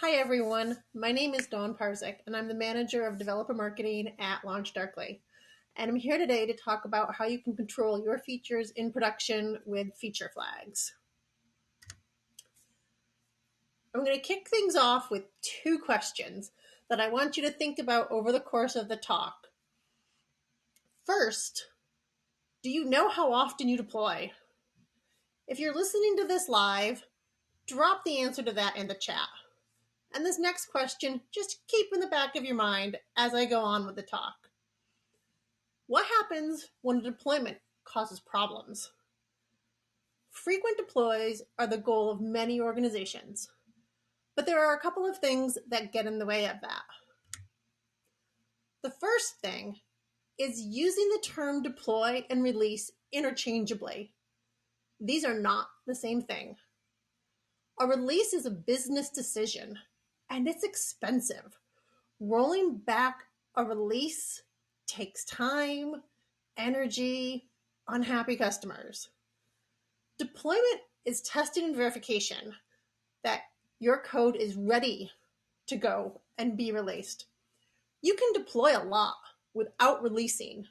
Hi everyone, my name is Parzych and I'm the manager of developer marketing at LaunchDarkly. And I'm here today to talk about how you can control your features in production with feature flags. I'm going to kick things off with two questions that I want you to think about over the course of the talk. First, do you know how often you deploy? If you're listening to this live, drop the answer to that in the chat. And this next question, just keep in the back of your mind as I go on with the talk. What happens when a deployment causes problems? Frequent deploys are the goal of many organizations, but there are a couple of things that get in the way of that. The first thing is using the term deploy and release interchangeably. These are not the same thing. A release is a business decision, and it's expensive. Rolling back a release takes time, energy, unhappy customers. Deployment is testing and verification that your code is ready to go and be released. You can deploy a lot without releasing,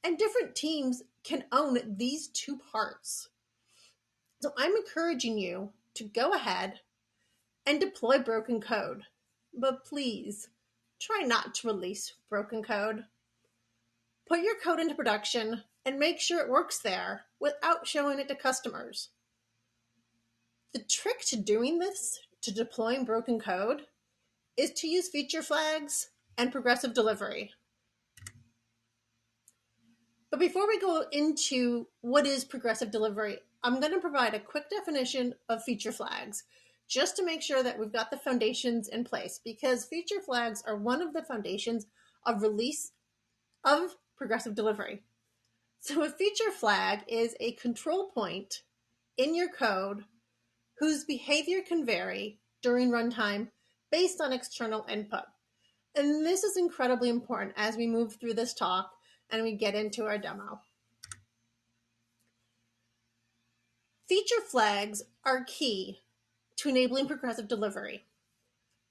and different teams can own these two parts. So I'm encouraging you to go ahead and deploy broken code, but please try not to release broken code. Put your code into production and make sure it works there without showing it to customers. The trick to doing this, to deploying broken code, is to use feature flags and progressive delivery. But before we go into what is progressive delivery, I'm going to provide a quick definition of feature flags just to make sure that we've got the foundations in place, because feature flags are one of the foundations of release of progressive delivery. So a feature flag is a control point in your code whose behavior can vary during runtime based on external input. And this is incredibly important as we move through this talk and we get into our demo. Feature flags are key to enabling progressive delivery.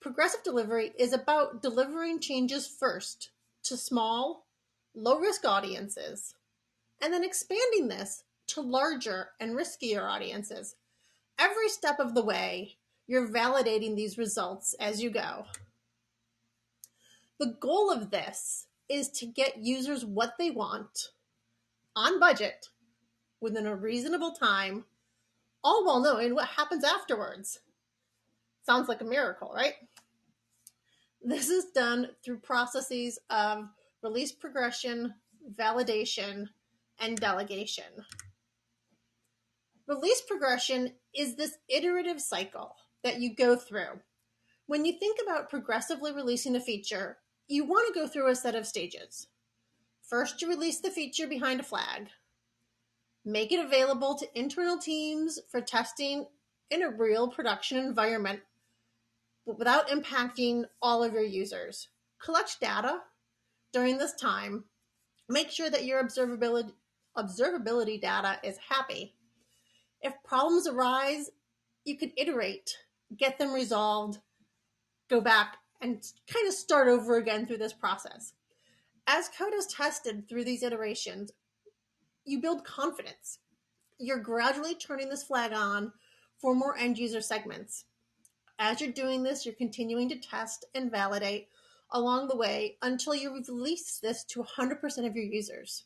Progressive delivery is about delivering changes first to small, low-risk audiences, and then expanding this to larger and riskier audiences. Every step of the way, you're validating these results as you go. The goal of this is to get users what they want on budget within a reasonable time, all while knowing what happens afterwards. Sounds like a miracle, right? This is done through processes of release progression, validation, and delegation. Release progression is this iterative cycle that you go through. When you think about progressively releasing a feature, you want to go through a set of stages. First, you release the feature behind a flag. Make it available to internal teams for testing in a real production environment, but without impacting all of your users. Collect data during this time. Make sure that your observability data is happy. If problems arise, you can iterate, get them resolved, go back and kind of start over again through this process. As code is tested through these iterations, you build confidence. You're gradually turning this flag on for more end user segments. As you're doing this, you're continuing to test and validate along the way until you release this to 100% of your users.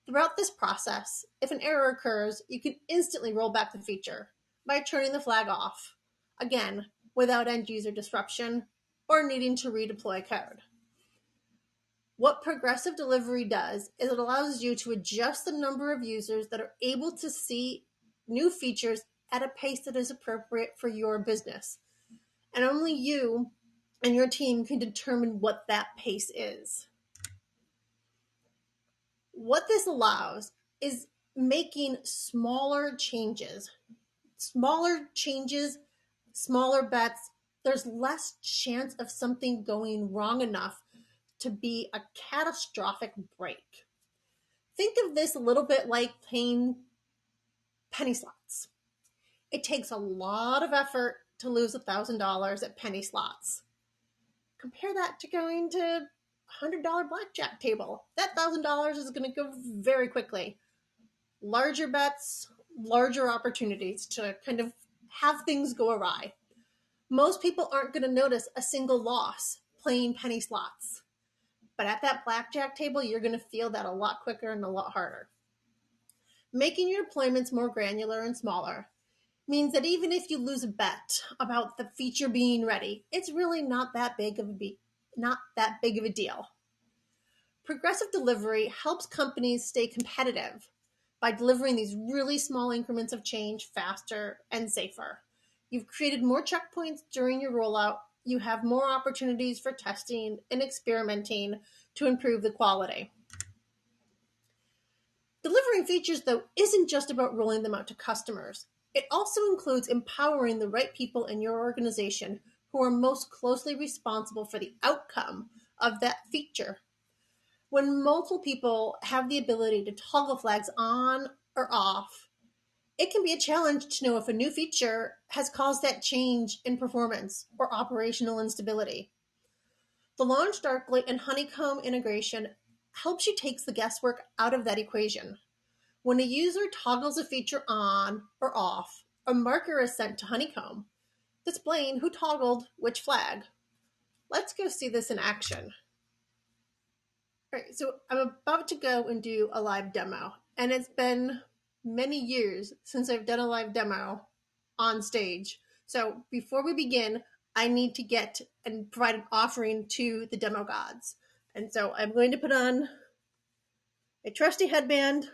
Throughout this process, if an error occurs, you can instantly roll back the feature by turning the flag off, again, without end user disruption or needing to redeploy code. What progressive delivery does is it allows you to adjust the number of users that are able to see new features at a pace that is appropriate for your business. And only you and your team can determine what that pace is. What this allows is making smaller changes. Smaller changes, smaller bets, there's less chance of something going wrong enough to be a catastrophic break. Think of this a little bit like playing penny slots. It takes a lot of effort to lose $1,000 at penny slots. Compare that to going to a $100 blackjack table. That $1,000 is going to go very quickly. Larger bets, larger opportunities to kind of have things go awry. Most people aren't going to notice a single loss playing penny slots. But at that blackjack table, you're going to feel that a lot quicker and a lot harder. Making your deployments more granular and smaller means that even if you lose a bet about the feature being ready, it's really not that big of a deal. Progressive delivery helps companies stay competitive by delivering these really small increments of change faster and safer. You've created more checkpoints during your rollout. You have more opportunities for testing and experimenting to improve the quality. Delivering features, though, isn't just about rolling them out to customers. It also includes empowering the right people in your organization who are most closely responsible for the outcome of that feature. When multiple people have the ability to toggle flags on or off, it can be a challenge to know if a new feature has caused that change in performance or operational instability. The LaunchDarkly and Honeycomb integration helps you take the guesswork out of that equation. When a user toggles a feature on or off, a marker is sent to Honeycomb, displaying who toggled which flag. Let's go see this in action. All right, so I'm about to go and do a live demo, and it's been many years since I've done a live demo on stage. So before we begin, I need to get and provide an offering to the demo gods. And so I'm going to put on a trusty headband,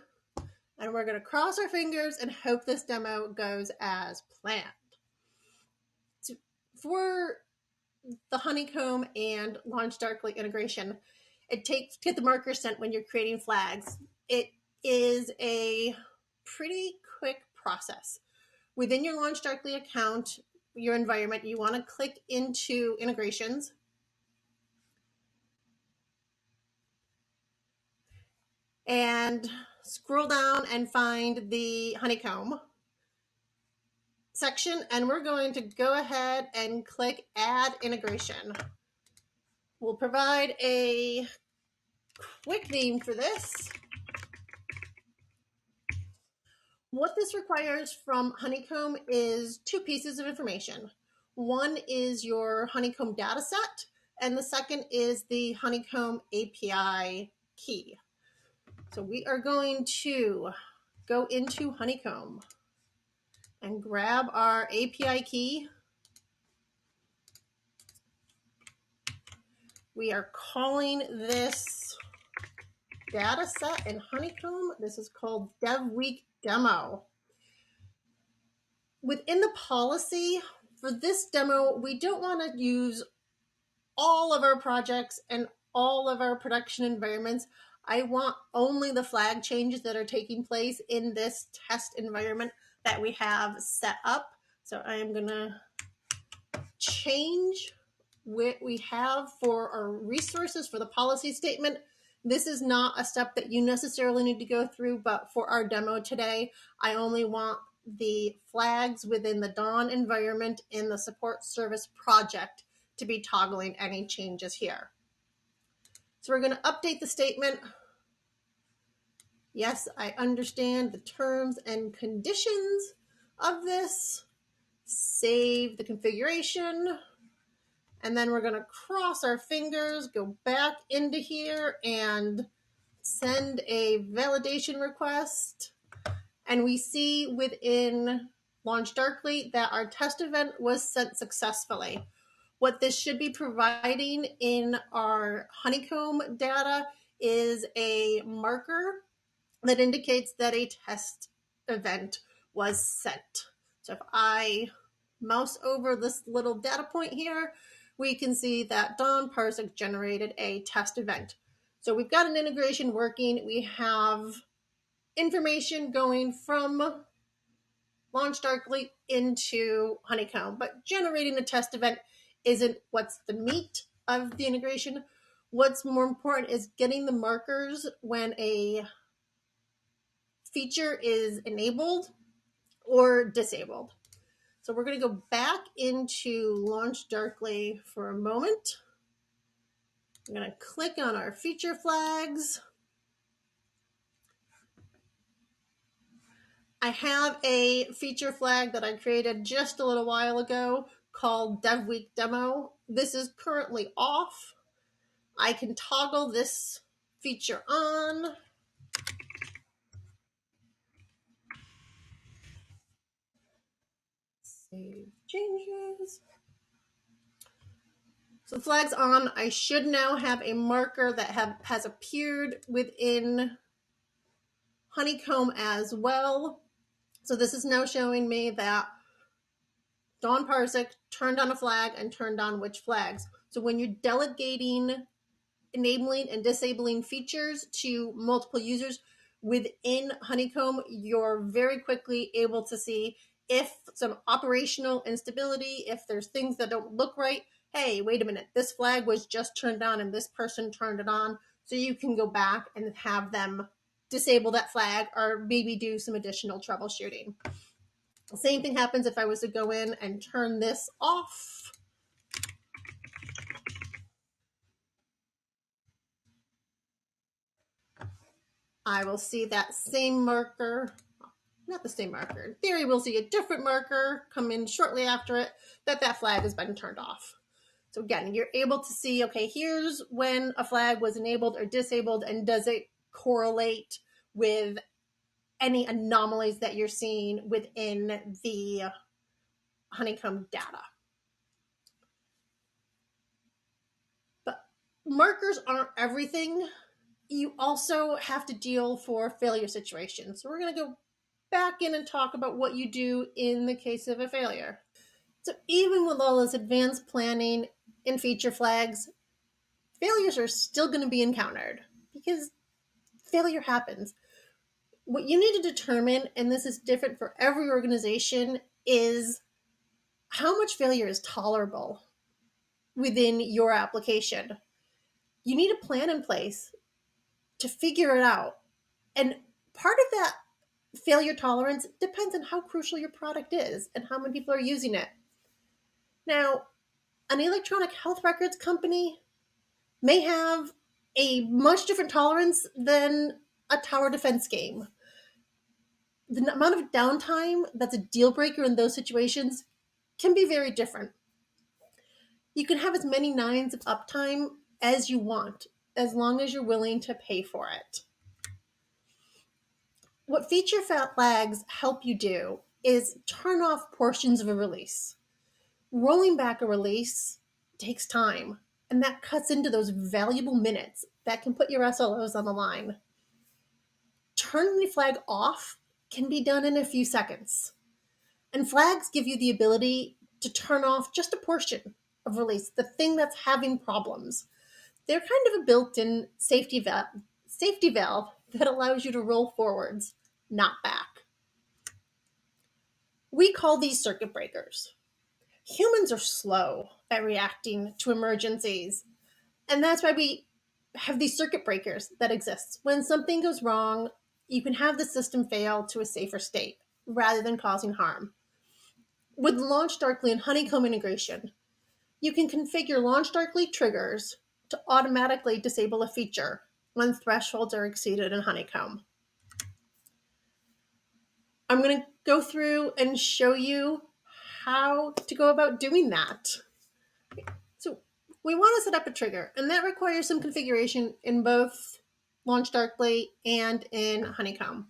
and we're going to cross our fingers and hope this demo goes as planned. So for the Honeycomb and LaunchDarkly integration, it takes to get the markers sent when you're creating flags. It is a pretty quick process. Within your LaunchDarkly account, your environment, you want to click into integrations. And scroll down and find the Honeycomb section, and we're going to go ahead and click Add Integration. We'll provide a quick name for this. What this requires from Honeycomb is two pieces of information. One is your Honeycomb dataset, and the second is the Honeycomb API key. So we are going to go into Honeycomb and grab our API key. We are calling this data set in Honeycomb. This is called Dev Week Demo. Within the policy for this demo, we don't want to use all of our projects and all of our production environments. I want only the flag changes that are taking place in this test environment that we have set up. So I am going to change what we have for our resources for the policy statement. This is not a step that you necessarily need to go through, but for our demo today, I only want the flags within the Dawn environment in the support service project to be toggling any changes here. So we're going to update the statement. Yes, I understand the terms and conditions of this. Save the configuration. And then we're going to cross our fingers, go back into here and send a validation request. And we see within LaunchDarkly that our test event was sent successfully. What this should be providing in our Honeycomb data is a marker that indicates that a test event was sent. So if I mouse over this little data point here, we can see that Dawn Parzych generated a test event. So we've got an integration working. We have information going from LaunchDarkly into Honeycomb, but generating a test event isn't what's the meat of the integration. What's more important is getting the markers when a feature is enabled or disabled. So we're going to go back into LaunchDarkly for a moment. I'm going to click on our feature flags. I have a feature flag that I created just a little while ago called Dev Week Demo. This is currently off. I can toggle this feature on. Save changes. So the flag's on. I should now have a marker that has appeared within Honeycomb as well. So this is now showing me that Dawn Parzych turned on a flag and turned on which flags. So when you're delegating, enabling, and disabling features to multiple users within Honeycomb, you're very quickly able to see if some operational instability, if there's things that don't look right. Hey, wait a minute, this flag was just turned on and this person turned it on. So you can go back and have them disable that flag or maybe do some additional troubleshooting. The same thing happens if I was to go in and turn this off. I will see that same marker, not the same marker. In theory, we'll see a different marker come in shortly after it that flag has been turned off. So again, you're able to see, okay, here's when a flag was enabled or disabled, and does it correlate with any anomalies that you're seeing within the Honeycomb data. But markers aren't everything. You also have to deal for failure situations. So we're going to go back in and talk about what you do in the case of a failure. So even with all this advanced planning and feature flags, failures are still going to be encountered because failure happens. What you need to determine, and this is different for every organization, is how much failure is tolerable within your application. You need a plan in place to figure it out. And part of that failure tolerance depends on how crucial your product is and how many people are using it. Now, an electronic health records company may have a much different tolerance than a tower defense game. The amount of downtime that's a deal breaker in those situations can be very different. You can have as many nines of uptime as you want, as long as you're willing to pay for it. What feature flags help you do is turn off portions of a release. Rolling back a release takes time, and that cuts into those valuable minutes that can put your SLOs on the line. Turning the flag off can be done in a few seconds. And flags give you the ability to turn off just a portion of release, the thing that's having problems. They're kind of a built-in safety valve that allows you to roll forwards, not back. We call these circuit breakers. Humans are slow at reacting to emergencies, and that's why we have these circuit breakers that exist. When something goes wrong, you can have the system fail to a safer state rather than causing harm. With LaunchDarkly and Honeycomb integration, you can configure LaunchDarkly triggers to automatically disable a feature when thresholds are exceeded in Honeycomb. I'm going to go through and show you how to go about doing that. So we want to set up a trigger, and that requires some configuration in both LaunchDarkly and in Honeycomb.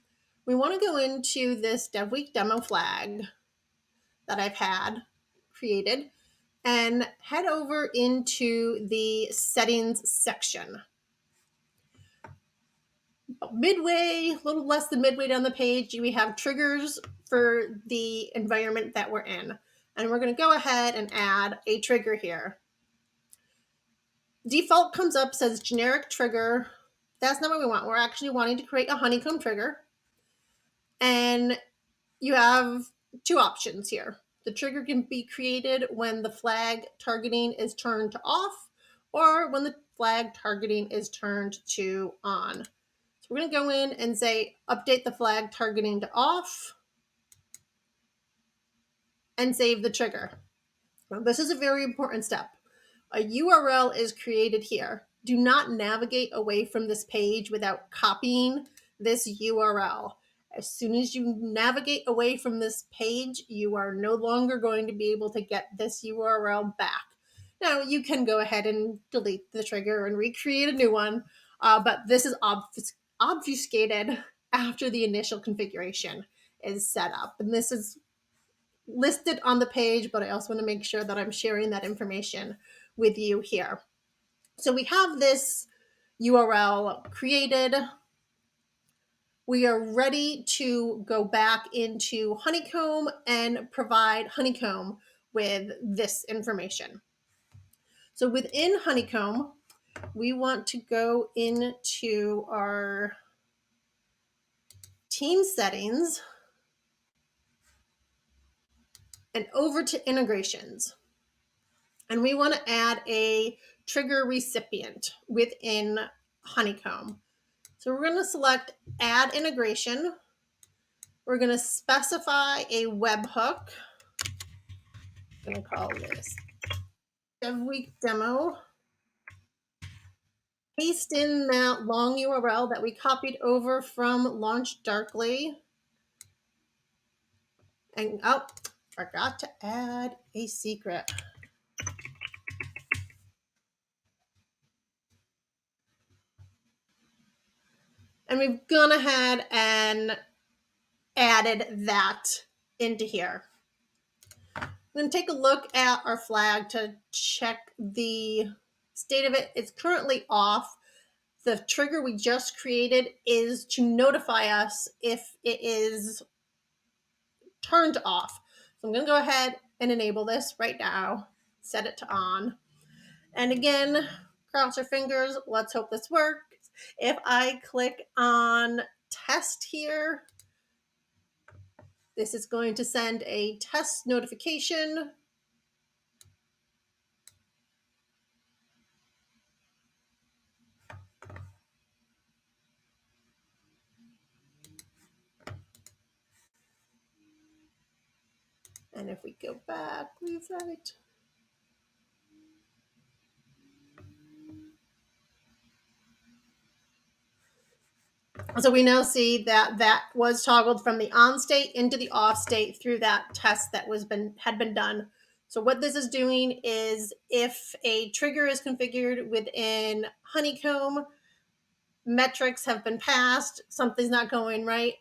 We want to go into this Dev Week demo flag that I've had created and head over into the settings section. Midway, a little less than midway down the page, we have triggers for the environment that we're in. And we're going to go ahead and add a trigger here. Default comes up, says generic trigger. That's not what we want. We're actually wanting to create a Honeycomb trigger. And you have two options here. The trigger can be created when the flag targeting is turned to off or when the flag targeting is turned to on. So we're going to go in and say, update the flag targeting to off. and save the trigger. Now, this is a very important step. A URL is created here. Do not navigate away from this page without copying this URL. As soon as you navigate away from this page, you are no longer going to be able to get this URL back. Now, you can go ahead and delete the trigger and recreate a new one, but this is obfuscated after the initial configuration is set up. And this is listed on the page, but I also want to make sure that I'm sharing that information with you here. So we have this URL created. We are ready to go back into Honeycomb and provide Honeycomb with this information. So within Honeycomb, we want to go into our team settings and over to integrations. And we want to add a trigger recipient within Honeycomb. So we're going to select add integration. We're going to specify a webhook. I'm going to call this DevWeek demo. Paste in that long URL that we copied over from LaunchDarkly. And oh, forgot to add a secret. And we've gone ahead and added that into here. I'm going to take a look at our flag to check the state of it. It's currently off. The trigger we just created is to notify us if it is turned off. So I'm going to go ahead and enable this right now, set it to on. And again, cross our fingers. Let's hope this works. If I click on test here, this is going to send a test notification. And if we go back, leave that. So we now see that that was toggled from the on state into the off state through that test that had been done. So what this is doing is if a trigger is configured within Honeycomb, metrics have been passed, something's not going right,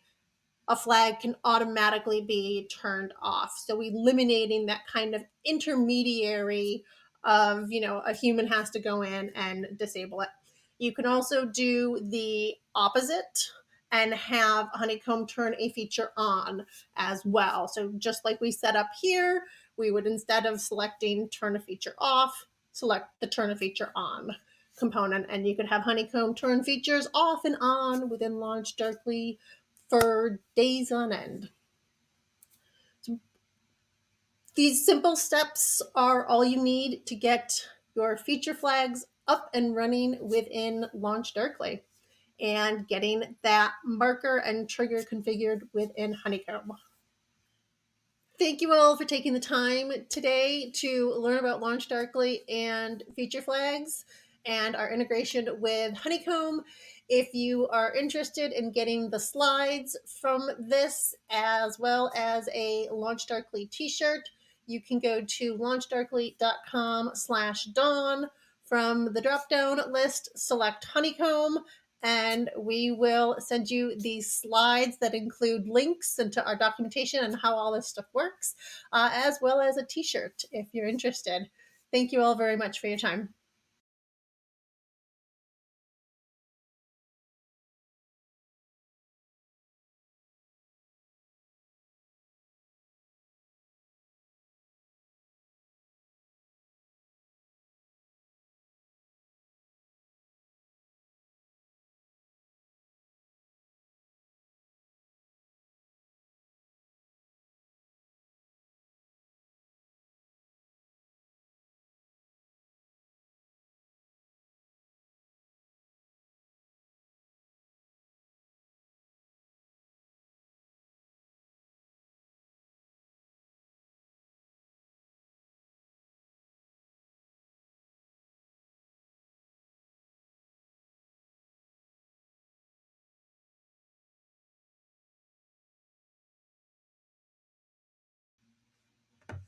a flag can automatically be turned off. So eliminating that kind of intermediary of, a human has to go in and disable it. You can also do the opposite and have Honeycomb turn a feature on as well. So just like we set up here, we would, instead of selecting turn a feature off, select the turn a feature on component, and you could have Honeycomb turn features off and on within LaunchDarkly for days on end. So these simple steps are all you need to get your feature flags up and running within LaunchDarkly and getting that marker and trigger configured within Honeycomb. Thank you all for taking the time today to learn about LaunchDarkly and feature flags and our integration with Honeycomb. If you are interested in getting the slides from this as well as a LaunchDarkly t-shirt, you can go to launchdarkly.com/dawn. From the drop-down list, select Honeycomb, and we will send you these slides that include links into our documentation and how all this stuff works, as well as a t-shirt if you're interested. Thank you all very much for your time.